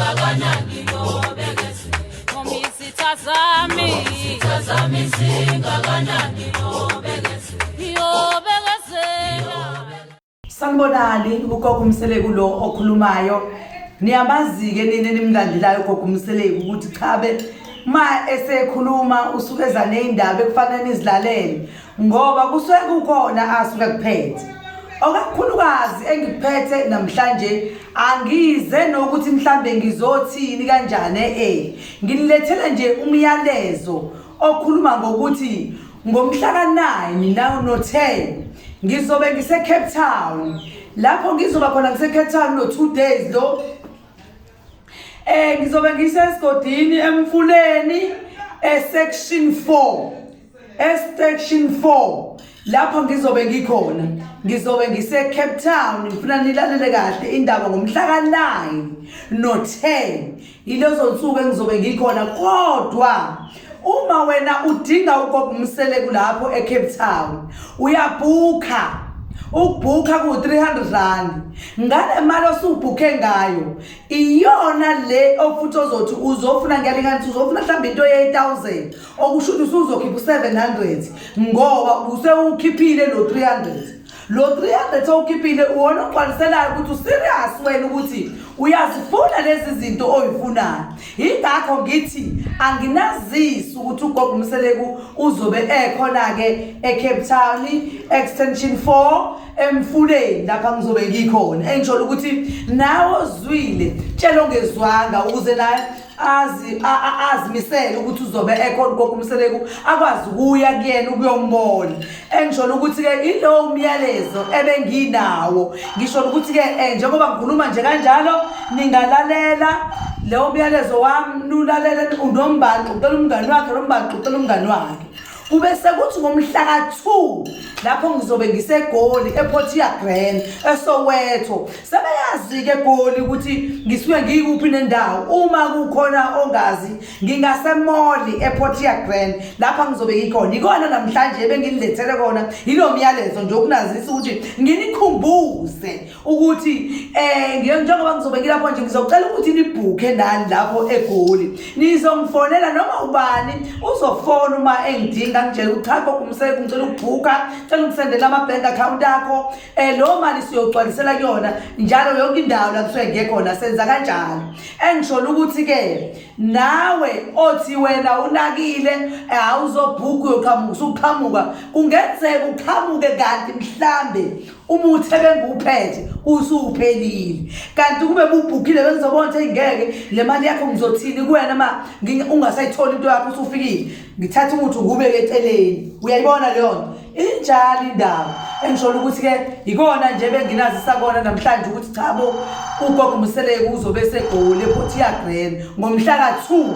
singakanani ngobekeze Sitazami singakanani ngobekeze Sanibonani ugogo Mseleku lo okhulumayo niyamazi-ke nini nimlandelayo ugogo Mseleku ukuthi chabe ma esekhuluma usukeza nezindaba ekufanele nizilalele ngoba kusuke kukhona asuke kuphethe okakhulukazi engiphethe namhlanje angize nokuthi mhlambe ngizothini kanjani nginilethele nje umyalezo okhuluma ngokuthi ngomhla ka9 nawo no10 ngizobe ngise Cape Town lapho ngizoba khona ngise Cape Town no 2 days lo ngizobe ngisesigodini emfuleni section 4 section 4 lapho ngizobe ngikhona ngizobe ngise Cape Town ngifuna nilalele kahle indaba ngomhla ka9 no 10 ilezo nsuku engizobe ngikhona kodwa uma wena udinga ugogo Mseleku lapho eCape Town uyabhuka ukubhuka ku300 rand ngale mali osubhuke ngayo iyona le ofuthi ozothi uzofuna ngiyalinganisa uzofuna mhlawumbe into ye8000 okusho ukuthi uzokhipha 700 ngoba usewukhiphile lo 300 lo 300 owukhiphile uwona oqaliselayo ukuthi userious wena ukuthi uyazifuna lezi zinto oyifunayo ingakho ngithi anginazisi ukuthi ugogo Mseleku uzobe ekhona ke eCape Town extension 4 emfuleni lapha ngizobe ngikhona engijolo ukuthi nawo zwile tshela ongezwanga ukuze naye azimisele ukuthi uzobe ekhona ugogo Mseleku akwazi ukuya kuyena ukuyombona engijolo ukuthi ke ilo umyalezo ebenginawo ngisho ukuthi ke njengoba ngikhuluma nje kanjalo ningalalela leyo umyalezo wami nulalela uNombani ucela umngani wakhe noMbani ucela umngani wakhe kube sekuthi ngomhla ka2 lapho ngizobe ngisegoli ePort ya Grand eSoweto sebeyazi ke goli ukuthi ngisuke ngikuphi nendawo uma kukhona ongazi ngingasemoli ePort ya Grand lapha ngizobe ngikhona ikona namhlanje bengilethele kona yilo myalezo nje ukunazisa ukuthi nginikhumbuze ukuthi njengoba ngizobe ngilapho nje ngizocela ukuthi nibhuke nani lapho egoli nizongifonela noma ubani uzofona uma engidinga ngitshela ukuthi cha ugogo Mseleku ngicela ukubhuka ngicela ukusendela ama-bank account akho lo mali siyogcwalisela kuyona njalo yonke indawo la kusuke ngekhona senza kanjalo engisholo ukuthi ke nawe othi wena unakile awuzobhuka uyoqhamuka usuqhamuka kungenzeka uqhamuke kanti mhlambe umuthi ebenguphethe usuphelile kanti kube bubhukile bengizobona ukuthi ngeke le mali yakho ngizothini kuwena ma ungasayithola into yakho usufikile ngithatha umuthi ngubeke eceleni uyayibona leyo nto injalo indaba engisholo ukuthi ke ikona nje benginazisa kona namhlanje ukuthi cha bo ugogo Mseleku uzobe segoli ePort ya Grand ngomhla ka2